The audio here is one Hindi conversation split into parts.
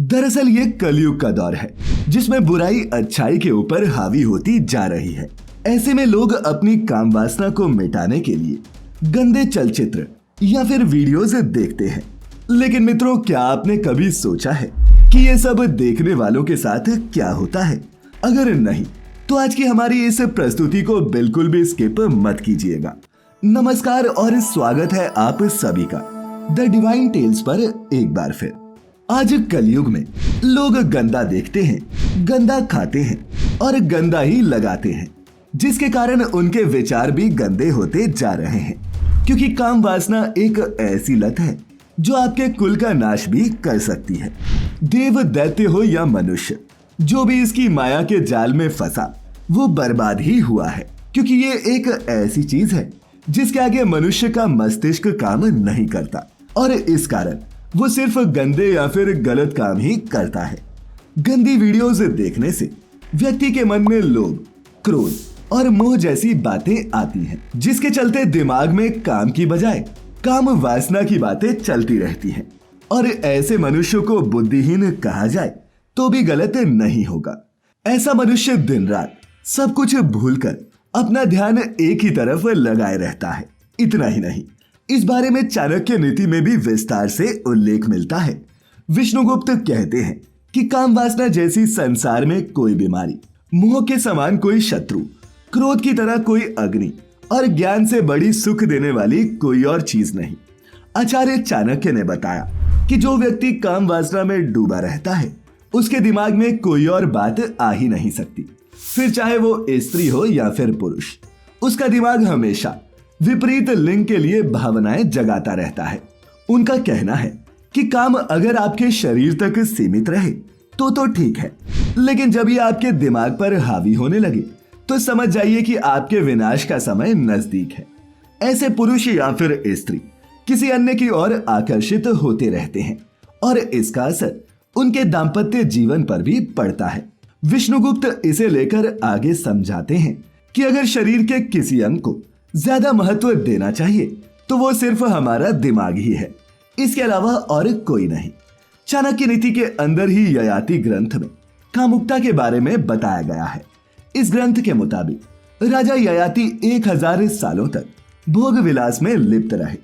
दरअसल ये कलयुग का दौर है जिसमें बुराई अच्छाई के ऊपर हावी होती जा रही है। ऐसे में लोग अपनी काम वासना को मिटाने के लिए गंदे चलचित्र या फिर वीडियोज देखते हैं। लेकिन मित्रों, क्या आपने कभी सोचा है कि ये सब देखने वालों के साथ क्या होता है? अगर नहीं तो आज की हमारी इस प्रस्तुति को बिल्कुल भी स्किप मत कीजिएगा। नमस्कार और स्वागत है आप सभी का द डिवाइन टेल्स पर एक बार फिर। आज कलयुग में लोग गंदा देखते हैं, गंदा खाते हैं और गंदा ही लगाते हैं, जिसके कारण उनके विचार भी गंदे होते जा रहे हैं। क्योंकि काम वासना एक ऐसी लत है जो आपके कुल का नाश भी कर सकती है। देव दैत्य हो या मनुष्य, जो भी इसकी माया के जाल में फंसा वो बर्बाद ही हुआ है। क्योंकि ये एक ऐसी चीज है जिसके आगे मनुष्य का मस्तिष्क काम नहीं करता और इस कारण वो सिर्फ गंदे या फिर गलत काम ही करता है। गंदी वीडियोस देखने से व्यक्ति के मन में लोभ, क्रोध और मोह जैसी बातें आती हैं, जिसके चलते दिमाग में काम की बजाय काम वासना की बातें चलती रहती हैं। और ऐसे मनुष्य को बुद्धिहीन कहा जाए तो भी गलत नहीं होगा। ऐसा मनुष्य दिन रात सब कुछ भूलकर अपना ध्यान एक ही तरफ लगाए रहता है। इतना ही नहीं, इस बारे में चाणक्य नीति में भी विस्तार से उल्लेख मिलता है। विष्णुगुप्त कहते हैं कि काम वासना जैसी संसार में कोई बीमारी, मोह के समान कोई शत्रु, क्रोध की तरह कोई अग्नि और ज्ञान से बड़ी सुख देने वाली कोई और चीज नहीं। आचार्य चाणक्य ने बताया कि जो व्यक्ति काम वासना में डूबा रहता है उसके दिमाग में कोई और बात आ ही नहीं सकती। फिर चाहे वो स्त्री हो या फिर पुरुष, उसका दिमाग हमेशा विपरीत लिंग के लिए भावनाएं जगाता रहता है। उनका कहना है कि काम अगर आपके शरीर तक सीमित रहे तो ठीक है, लेकिन जब ये आपके दिमाग पर हावी होने लगे तो समझ जाइए कि आपके विनाश का समय नजदीक है। ऐसे पुरुष या फिर स्त्री किसी अन्य की ओर आकर्षित होते रहते हैं और इसका असर उनके दाम्पत्य जीवन पर भी पड़ता है। विष्णुगुप्त इसे लेकर आगे समझाते हैं कि अगर शरीर के किसी अंग को ज्यादा महत्व देना चाहिए तो वो सिर्फ हमारा दिमाग ही है, इसके अलावा और कोई नहीं। चाणक्य नीति के अंदर ही ययाति ग्रंथ में कामुकता के बारे में बताया गया है। इस ग्रंथ के मुताबिक राजा ययाति 1000 सालों तक भोग विलास में लिप्त रहे,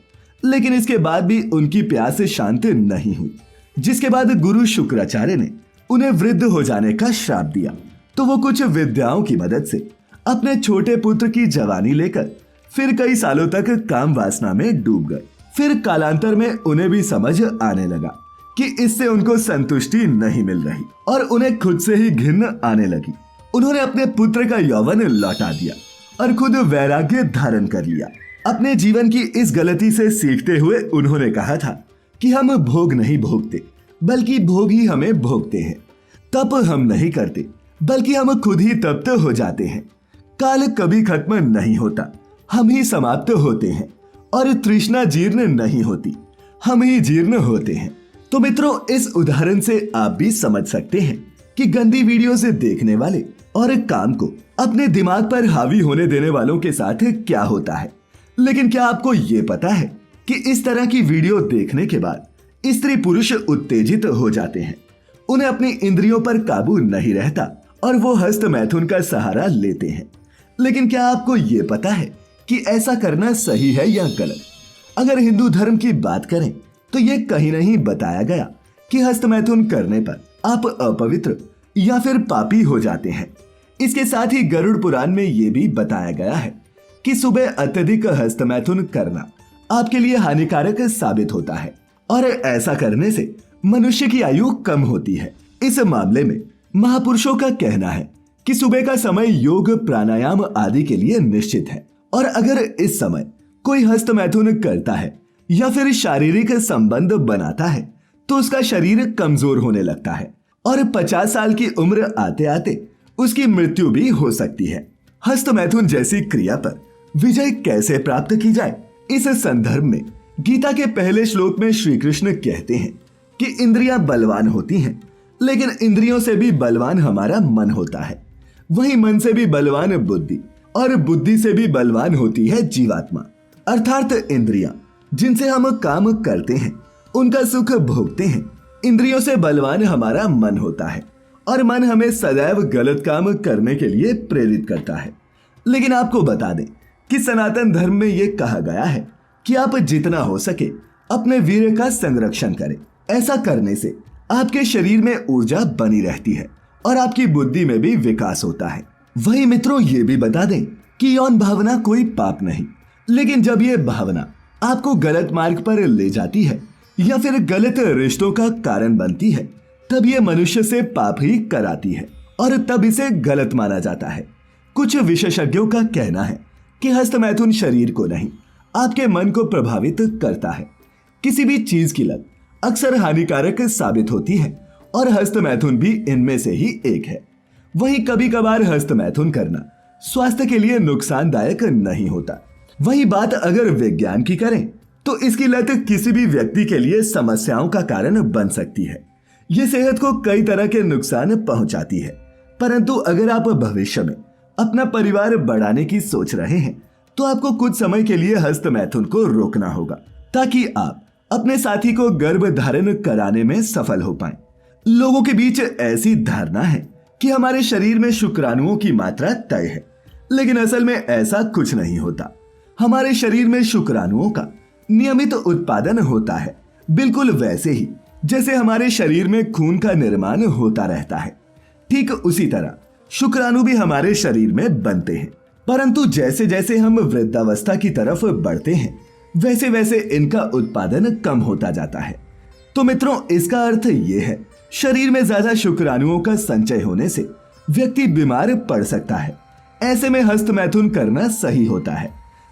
लेकिन इसके बाद भी उनकी प्यास शांत नहीं हुई। जिसके बाद गुरु शुक्राचार्य ने उन्हें वृद्ध हो जाने का श्राप दिया, तो वो कुछ विद्याओं की मदद से अपने छोटे पुत्र की जवानी लेकर फिर कई सालों तक काम वासना में डूब गए। फिर कालांतर में उन्हें भी समझ आने लगा कि इससे उनको संतुष्टि नहीं मिल रही और उन्हें खुद से ही घिन्न आने लगी। उन्होंने अपने पुत्र का यौवन लौटा दिया और खुद वैराग्य धारण कर लिया। अपने जीवन की इस गलती से सीखते हुए उन्होंने कहा था कि हम भोग नहीं भोगते, बल्कि भोग ही हमें भोगते हैं। तप हम नहीं करते, बल्कि हम खुद ही तप्त हो जाते हैं। काल कभी खत्म नहीं होता, हम ही समाप्त होते हैं। और तृष्णा जीर्ण नहीं होती, हम ही जीर्ण होते हैं। तो मित्रों, इस उदाहरण से आप भी समझ सकते हैं कि गंदी वीडियो से देखने वाले और काम को अपने दिमाग पर हावी होने देने वालों के साथ क्या होता है। लेकिन क्या आपको ये पता है कि इस तरह की वीडियो देखने के बाद स्त्री पुरुष उत्तेजित हो जाते हैं, उन्हें अपनी इंद्रियों पर काबू नहीं रहता और वो हस्त मैथुन का सहारा लेते हैं। लेकिन क्या आपको ये पता है कि ऐसा करना सही है या गलत? अगर हिंदू धर्म की बात करें तो ये कहीं नहीं बताया गया कि हस्त मैथुन करने पर आप अपवित्र या फिर पापी हो जाते हैं। इसके साथ ही गरुड़ पुराण में ये भी बताया गया है कि सुबह अत्यधिक हस्त मैथुन करना आपके लिए हानिकारक साबित होता है और ऐसा करने से मनुष्य की आयु कम होती है। इस मामले में महापुरुषों का कहना है कि सुबह का समय योग, प्राणायाम आदि के लिए निश्चित है और अगर इस समय कोई हस्त मैथुन करता है या फिर शारीरिक संबंध बनाता है तो उसका शरीर कमजोर होने लगता है और 50 साल की उम्र आते आते उसकी मृत्यु भी हो सकती है। हस्त मैथुन जैसी क्रिया पर विजय कैसे प्राप्त की जाए? इस संदर्भ में गीता के पहले श्लोक में श्री कृष्ण कहते हैं कि इंद्रियां बलवान होती हैं, लेकिन इंद्रियों से भी बलवान हमारा मन होता है। वहीं मन से भी बलवान बुद्धि और बुद्धि से भी बलवान होती है जीवात्मा, अर्थात इंद्रियां जिनसे हम काम करते हैं, उनका सुख भोगते हैं, इंद्रियों से बलवान हमारा मन होता है और मन हमें सदैव गलत काम करने के लिए प्रेरित करता है। लेकिन आपको बता दें कि सनातन धर्म में यह कहा गया है कि आप जितना हो सके अपने वीर्य का संरक्षण करें। ऐसा करने से आपके शरीर में ऊर्जा बनी रहती है और आपकी बुद्धि में भी विकास होता है। वही मित्रों, ये भी बता दें कि यौन भावना कोई पाप नहीं, लेकिन जब ये भावना आपको गलत मार्ग पर ले जाती है या फिर गलत रिश्तों का कारण बनती है, तब ये मनुष्य से पाप ही कराती है और तब इसे गलत माना जाता है। कुछ विशेषज्ञों का कहना है कि हस्तमैथुन शरीर को नहीं, आपके मन को प्रभावित करता है। किसी भी चीज की लत अक्सर हानिकारक साबित होती है और हस्तमैथुन भी इनमें से ही एक है। वहीं कभी कभार हस्तमैथुन करना स्वास्थ्य के लिए नुकसानदायक नहीं होता। वही बात अगर विज्ञान की करें तो इसकी लत किसी भी व्यक्ति के लिए समस्याओं का कारण बन सकती है। ये सेहत को कई तरह के नुकसान पहुंचाती है। परंतु अगर आप भविष्य में अपना परिवार बढ़ाने की सोच रहे हैं तो आपको कुछ समय के लिए हस्तमैथुन को रोकना होगा, ताकि आप अपने साथी को गर्भ धारण कराने में सफल हो पाएं। लोगों के बीच ऐसी धारणा है कि हमारे शरीर में शुक्राणुओं की मात्रा तय है, लेकिन असल में ऐसा कुछ नहीं होता। हमारे शरीर में शुक्राणुओं का नियमित उत्पादन होता है, बिल्कुल वैसे ही जैसे हमारे शरीर में खून का निर्माण होता रहता है। ठीक उसी तरह शुक्राणु भी हमारे शरीर में बनते हैं, परंतु जैसे जैसे हम वृद्धावस्था की तरफ बढ़ते हैं वैसे वैसे इनका उत्पादन कम होता जाता है। तो मित्रों, इसका अर्थ ये है, शरीर में ज्यादा शुक्राणुओं का संचय होने से व्यक्ति बीमार पड़ सकता है। ऐसे में हस्तमैथुन करना सही होता है।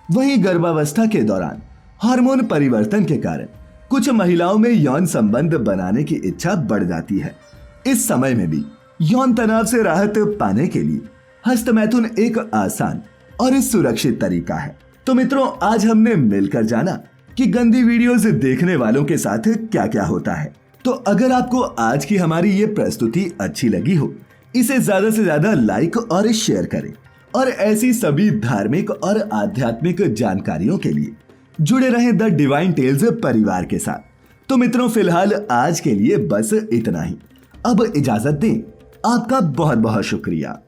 वहीं गर्भावस्था के दौरान हार्मोन परिवर्तन के कारण कुछ महिलाओं में यौन संबंध बनाने की इच्छा बढ़ जाती है। इस समय में भी यौन तनाव से राहत पाने के लिए हस्तमैथुन एक आसान और सुरक्षित तरीका है। तो मित्रों, आज हमने मिलकर जाना कि गंदी वीडियोस देखने वालों के साथ क्या क्या होता है। तो अगर आपको आज की हमारी ये प्रस्तुति अच्छी लगी हो, इसे ज्यादा से ज्यादा लाइक और शेयर करें और ऐसी सभी धार्मिक और आध्यात्मिक जानकारियों के लिए जुड़े रहें द डिवाइन टेल्स परिवार के साथ। तो मित्रों, फिलहाल आज के लिए बस इतना ही। अब इजाजत दें। आपका बहुत बहुत शुक्रिया।